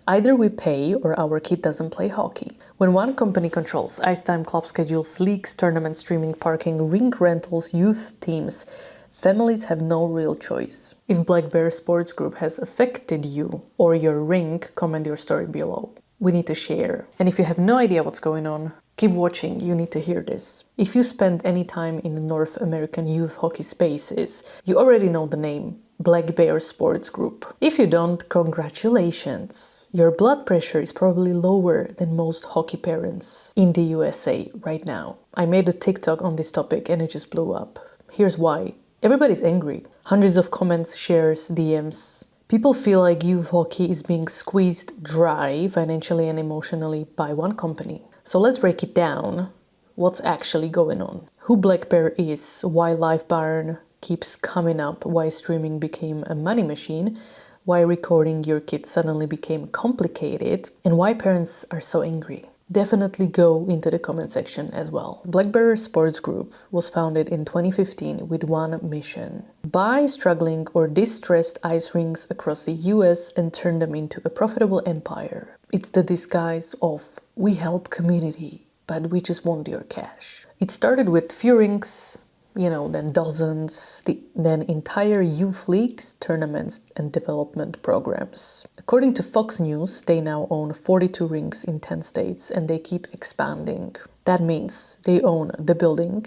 Either we pay or our kid doesn't play hockey. When one company controls ice time, club schedules, leagues, tournaments, streaming, parking, rink rentals, youth teams, families have no real choice. If Black Bear Sports Group has affected you or your rink, comment your story below. We need to share. And if you have no idea what's going on, keep watching, you need to hear this. If you spend any time in the North American youth hockey spaces, you already know the name, Black Bear Sports Group. If you don't, congratulations. Your blood pressure is probably lower than most hockey parents in the USA right now. I made a TikTok on this topic and it just blew up. Here's why. Everybody's angry. Hundreds of comments, shares, DMs. People feel like youth hockey is being squeezed dry financially and emotionally by one company. So let's break it down. What's actually going on? Who Black Bear is, why LiveBarn keeps coming up, why streaming became a money machine, why recording your kids suddenly became complicated, and why parents are so angry. Definitely go into the comment section as well. Black Bear Sports Group was founded in 2015 with one mission: buy struggling or distressed ice rinks across the US and turn them into a profitable empire. It's the disguise of we help community, but we just want your cash. It started with few rinks, then dozens, then entire youth leagues, tournaments, and development programs. According to Fox News, they now own 42 rinks in 10 states and they keep expanding. That means they own the building,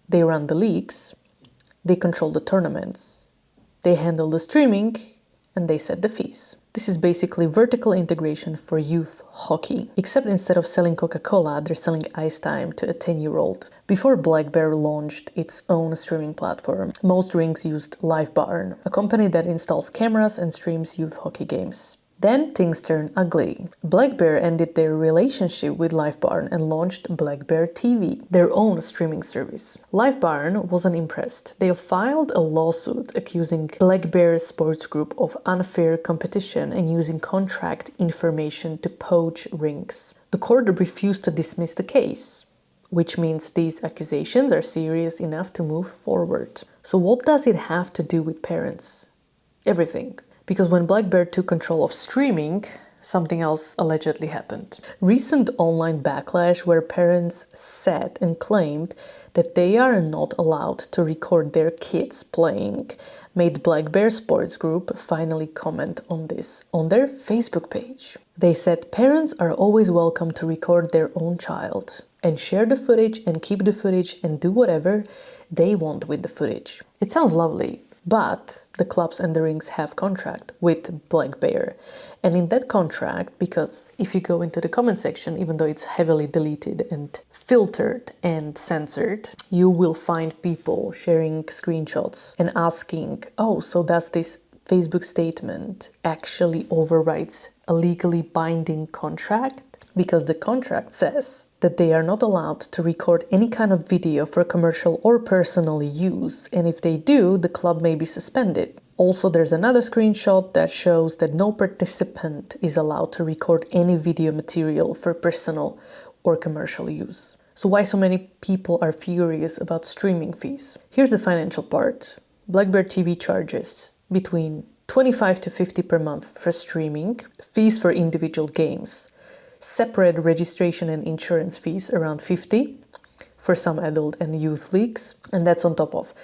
they run the leagues, they control the tournaments, they handle the streaming, and they set the fees. This is basically vertical integration for youth hockey, except instead of selling Coca-Cola, they're selling ice time to a 10-year-old. Before Black Bear launched its own streaming platform, most rinks used LiveBarn, a company that installs cameras and streams youth hockey games. Then things turned ugly. Black Bear ended their relationship with LiveBarn and launched Black Bear TV, their own streaming service. LiveBarn wasn't impressed. They filed a lawsuit accusing Black Bear Sports Group of unfair competition and using contract information to poach rinks. The court refused to dismiss the case, which means these accusations are serious enough to move forward. So what does it have to do with parents? Everything. Because when Black Bear took control of streaming, something else allegedly happened. Recent online backlash where parents said and claimed that they are not allowed to record their kids playing made Black Bear Sports Group finally comment on this on their Facebook page. They said parents are always welcome to record their own child and share the footage and keep the footage and do whatever they want with the footage. It sounds lovely. But the clubs and the rinks have contract with Black Bear. And in that contract, because if you go into the comment section, even though it's heavily deleted and filtered and censored, you will find people sharing screenshots and asking, oh, so does this Facebook statement actually overrides a legally binding contract? Because the contract says that they are not allowed to record any kind of video for commercial or personal use, and if they do, the club may be suspended. Also, there's another screenshot that shows that no participant is allowed to record any video material for personal or commercial use. So why so many people are furious about streaming fees? Here's the financial part. Black Bear TV charges between $25 to $50 per month for streaming, fees for individual games, separate registration and insurance fees around $50 for some adult and youth leagues, and that's on top of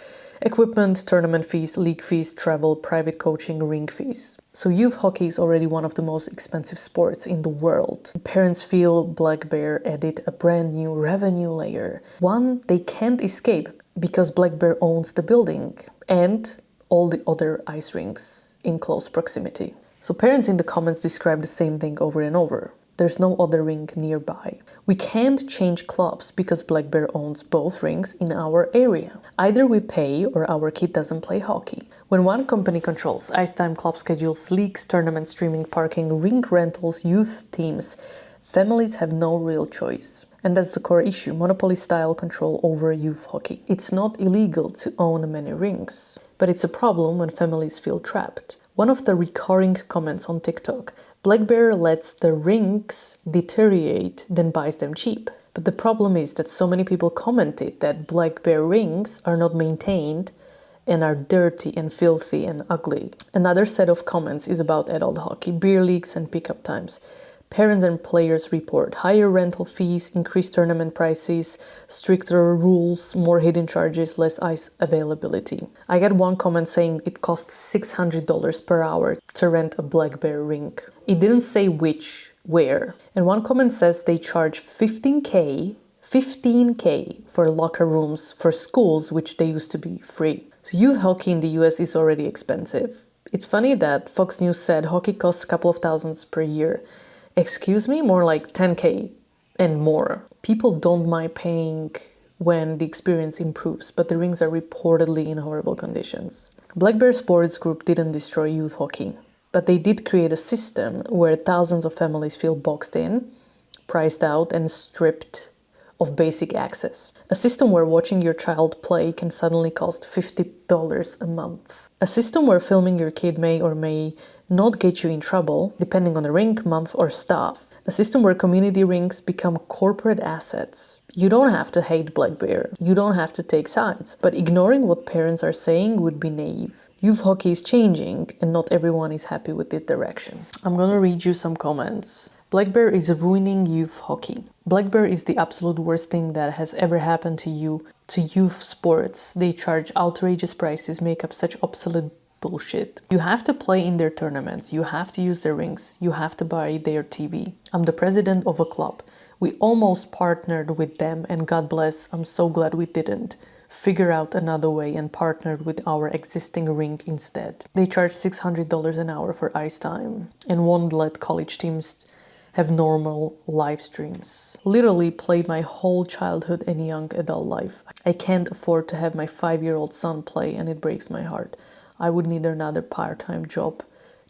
equipment, tournament fees, league fees, travel, private coaching, rink fees. So youth hockey is already one of the most expensive sports in the world. Parents feel Black Bear added a brand new revenue layer, one they can't escape because Black Bear owns the building and all the other ice rinks in close proximity. So parents in the comments describe the same thing over and over. There's no other rink nearby. We can't change clubs because Black Bear owns both rinks in our area. Either we pay or our kid doesn't play hockey. When one company controls ice time, club schedules, leagues, tournaments, streaming, parking, rink rentals, youth teams, families have no real choice. And that's the core issue, monopoly-style control over youth hockey. It's not illegal to own many rinks, but it's a problem when families feel trapped. One of the recurring comments on TikTok, Black Bear lets the rinks deteriorate, then buys them cheap. But the problem is that so many people commented that Black Bear rinks are not maintained and are dirty and filthy and ugly. Another set of comments is about adult hockey, beer leagues and pickup times. Parents and players report higher rental fees, increased tournament prices, stricter rules, more hidden charges, less ice availability. I got one comment saying it costs $600 per hour to rent a Black Bear rink. It didn't say which, where. And one comment says they charge 15K for locker rooms for schools, which they used to be free. So youth hockey in the US is already expensive. It's funny that Fox News said hockey costs a couple of thousands per year. Excuse me, more like 10K and more. People don't mind paying when the experience improves, but the rinks are reportedly in horrible conditions. Black Bear Sports Group didn't destroy youth hockey, but they did create a system where thousands of families feel boxed in, priced out, and stripped of basic access. A system where watching your child play can suddenly cost $50 a month. A system where filming your kid may or may not get you in trouble, depending on the rink, month, or staff. A system where community rinks become corporate assets. You don't have to hate Black Bear. You don't have to take sides. But ignoring what parents are saying would be naive. Youth hockey is changing, and not everyone is happy with the direction. I'm gonna read you some comments. Black Bear is ruining youth hockey. Black Bear is the absolute worst thing that has ever happened to youth sports. They charge outrageous prices, make up such obsolete bullshit. You have to play in their tournaments, you have to use their rinks, you have to buy their TV. I'm the president of a club. We almost partnered with them, and God bless, I'm so glad we didn't. Figure out another way and partnered with our existing rink instead. They charge $600 an hour for ice time and won't let college teams have normal live streams. Literally played my whole childhood and young adult life. I can't afford to have my 5-year-old son play, and it breaks my heart. I would need another part-time job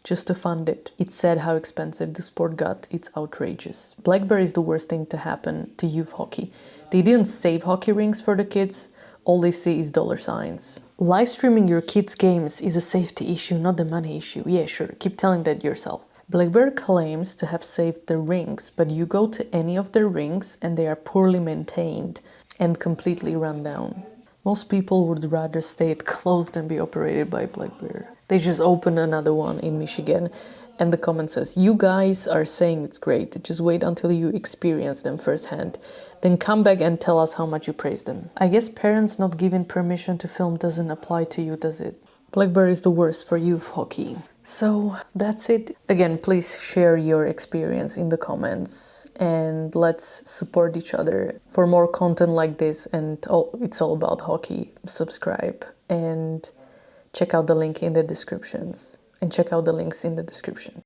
just to fund it. It's sad how expensive the sport got. It's outrageous. Black Bear is the worst thing to happen to youth hockey. They didn't save hockey rinks for the kids. All they see is dollar signs. Live streaming your kids' games is a safety issue, not the money issue. Yeah, sure, keep telling that yourself. Black Bear claims to have saved the rinks, but you go to any of their rinks and they are poorly maintained and completely run down. Most people would rather stay at closed than be operated by Black Bear. They just opened another one in Michigan, and the comment says, you guys are saying it's great, just wait until you experience them firsthand. Then come back and tell us how much you praise them. I guess parents not giving permission to film doesn't apply to you, does it? Black Bear is the worst for youth hockey. So that's it. Again, please share your experience in the comments and let's support each other. For more content like this and it's all about hockey, subscribe and check out the link in the descriptions and check out the links in the description.